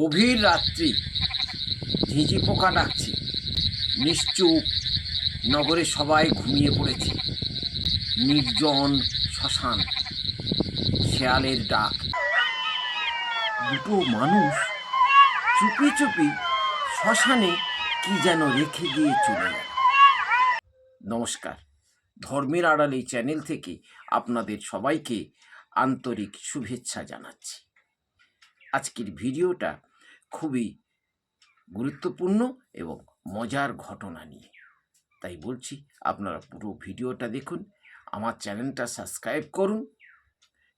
গভীর রাত্রি, ঝিঁঝি পোকা ডাকছে, নিশ্চুপ নগরে সবাই ঘুমিয়ে পড়েছে। নির্জন শ্মশান, শেয়ালের ডাক। দুটো মানুষ চুপি চুপি শ্মশানে কি যেন রেখে দিয়ে চলে গেল। নমস্কার, ধর্মের আড়াল এই চ্যানেল থেকে আপনাদের সবাইকে আন্তরিক শুভেচ্ছা জানাচ্ছি। আজকের ভিডিওটা খুবই গুরুত্বপূর্ণ এবং মজার ঘটনা নিয়ে, তাই বলছি আপনারা পুরো ভিডিওটা দেখুন, আমার চ্যানেলটা সাবস্ক্রাইব করুন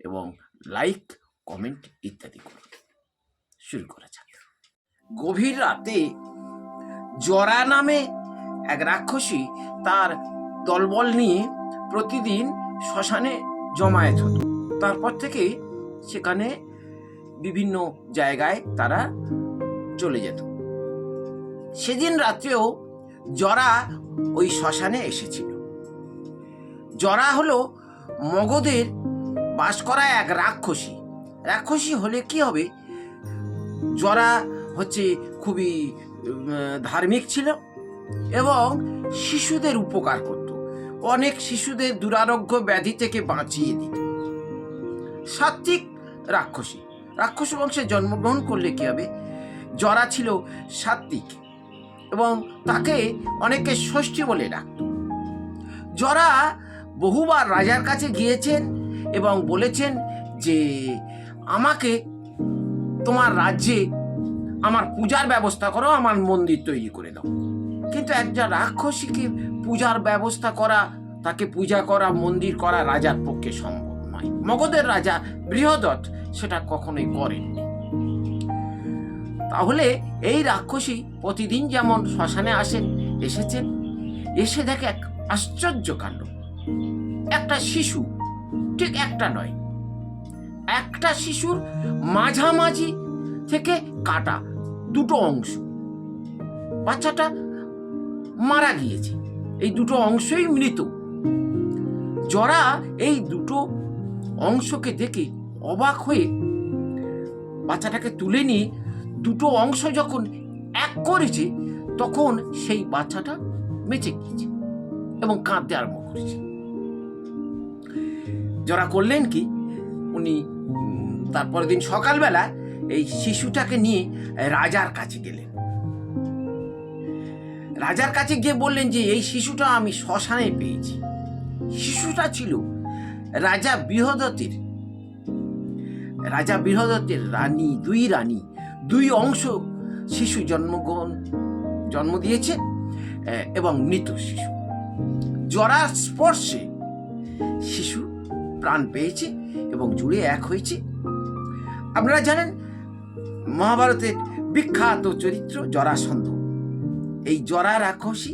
এবং লাইক, কমেন্ট ইত্যাদি করুন। শুরু করা যাক। গভীর রাতে জরা নামে এক রাক্ষসী তার দলবল নিয়ে প্রতিদিন শ্মশানে জমায়েত হতো। তারপর থেকে সেখানে বিভিন্ন জায়গায় তারা চলে যেত। সেদিন রাত্রেও জরা ওই শ্মশানে এসেছিল। জরা হলো মগধের বাস করা এক রাক্ষসী। রাক্ষসী হলে কি হবে, জরা হচ্ছে খুবই ধার্মিক ছিল এবং শিশুদের উপকার করত, অনেক শিশুদের দুরারোগ্য ব্যাধি থেকে বাঁচিয়ে দিত। সাত্ত্বিক রাক্ষসী, রাক্ষস বংশে জন্মগ্রহণ করলে কি হবে, জরা ছিল সাত্ত্বিক এবং তাকে অনেকে ষষ্ঠী বলে ডাকত। জরা বহুবার রাজার কাছে গিয়েছেন এবং বলেছেন যে আমাকে তোমার রাজ্যে আমার পূজার ব্যবস্থা করো, আমার মন্দির তৈরি করে দাও। কিন্তু একজন রাক্ষসীকে পূজার ব্যবস্থা করা, তাকে পূজা করা, মন্দির করা রাজার পক্ষে সম্ভব নয়। মগধের রাজা বৃহদত্ত সেটা কখনোই করেননি। তাহলে এই রাক্ষসী প্রতিদিন যেমন শ্মশানে এসেছেন, এসে দেখে এক আশ্চর্য কাণ্ড। একটা শিশু, ঠিক একটা নয়, একটা শিশুর মাঝামাঝি থেকে কাটা দুটো অংশ, বাচ্চাটা মারা গিয়েছে, এই দুটো অংশই মৃত। জরা এই দুটো অংশকে দেখে অবাক হয়ে বাচ্চাটাকে তুলে নিয়ে দুটো অংশ যখন এক করেছে, তখন সেই বাচ্চাটা বেঁচে গিয়েছে এবং কাঁদতে আরম্ভ করেছে। জরা করলেন কি, উনি তারপরের দিন সকালবেলা এই শিশুটাকে নিয়ে রাজার কাছে গেলেন। রাজার কাছে গিয়ে বললেন যে এই শিশুটা আমি শ্মশানে পেয়েছি। শিশুটা ছিল রাজা বৃহদত্তের রানী, দুই অংশ শিশু জন্ম দিয়েছে এবং মৃত শিশু। জরার স্পর্শে শিশু প্রাণ পেয়েছে এবং জুড়ে এক হয়েছে। আপনারা জানেন মহাভারতের বিখ্যাত চরিত্র জরাসন্ধ। এই জরা রাক্ষসী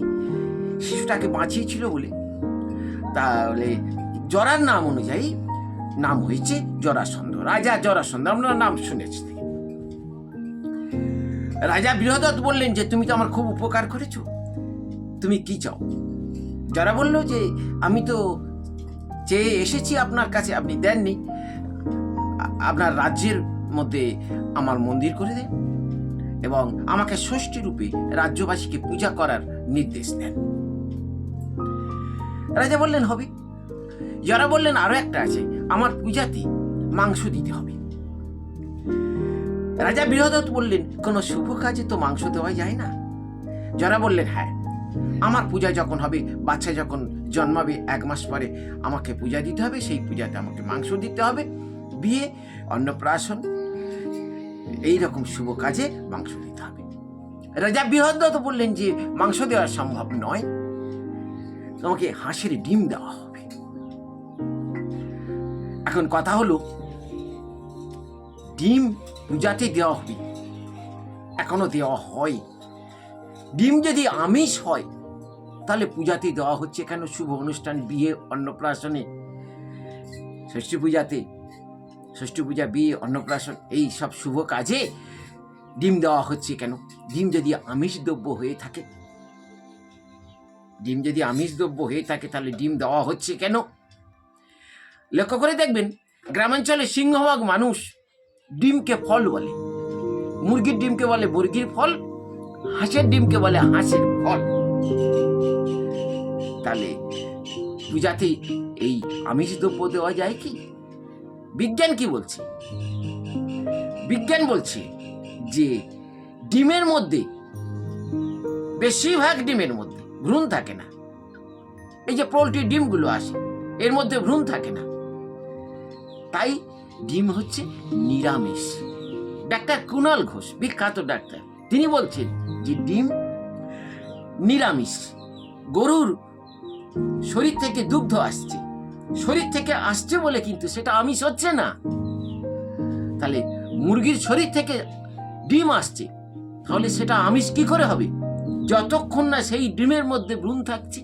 শিশুটাকে বাঁচিয়েছিল বলে, তাহলে জরার নাম অনুযায়ী নাম হয়েছে জরাসন্ধ, রাজা জরাসন্ধ। আপনারা নাম শুনেছেন। রাজা বৃহদত্ত বললেন যে তুমি তো আমার খুব উপকার করেছো, তুমি কি চাও? জরা বলল যে আমি তো চেয়ে এসেছি আপনার কাছে, আপনি দেননি। আপনার রাজ্যের মধ্যে আমার মন্দির করে দেন এবং আমাকে ষষ্ঠী রূপে রাজ্যবাসীকে পূজা করার নির্দেশ দেন। রাজা বললেন হবে। যারা বললেন আরো একটা আছে, আমার পূজাতে মাংস দিতে হবে। রাজা বৃহদত্ত বললেন কোন শুভ কাজে তো মাংস দেওয়া যায় না। যারা বললেন হ্যাঁ, আমার পূজা যখন হবে, বাচ্চা যখন জন্মাবে 1 মাস পরে আমাকে পূজা দিতে হবে, সেই পূজাতে আমাকে মাংস দিতে হবে। বিয়ে, অন্নপ্রাশন, এইরকম শুভ কাজে মাংস দিতে হবে। রাজা বৃহদত্ত বললেন যে মাংস দেওয়া সম্ভব নয়, তোমাকে হাঁসের ডিম দেওয়া হবে। এখন কথা হলো, ডিম পূজাতে দেওয়া হবে, এখনো দেওয়া হয়। ডিম যদি আমিষ হয় তাহলে পূজাতে দেওয়া হচ্ছে কেন? শুভ অনুষ্ঠান, বিয়ে, অন্নপ্রাশনে, ষষ্ঠী পূজা, বিয়ে, অন্নপ্রাশন, এই সব শুভ কাজে ডিম দেওয়া হচ্ছে কেন? ডিম যদি আমিষ দ্রব্য হয়ে থাকে, তাহলে ডিম দেওয়া হচ্ছে কেন? লক্ষ্য করে দেখবেন, গ্রামাঞ্চলে সিংহভাগ মানুষ ডিমকে ফল বলে, মুরগির ডিমকে বলে মুরগির ফল, হাঁসের ডিমকে বলে হাঁসের ফল। তাহলে পূজাতে এই আমিষ দ্রব্য দেওয়া যায় কি? বিজ্ঞান কি বলছে? বিজ্ঞান বলছে যে ডিমের মধ্যে, বেশিরভাগ ডিমের মধ্যে ভ্রূণ থাকে না। এই যে পোল্ট্রি ডিমগুলো আসে, এর মধ্যে ভ্রূণ থাকে না। তাই ডিম হচ্ছে নিরামিষ। ডাক্তার কুণাল ঘোষ, বিখ্যাত ডাক্তার, তিনি বলছেন যে ডিম নিরামিষ। গরুর শরীর থেকে দুগ্ধ আসছে, শরীর থেকে আসছে বলে কিন্তু সেটা আমিষ হচ্ছে না। তাহলে মুরগির শরীর থেকে ডিম আসছে, তাহলে সেটা আমিষ কি করে হবে যতক্ষণ না সেই ডিমের মধ্যে ভ্রূণ থাকছে?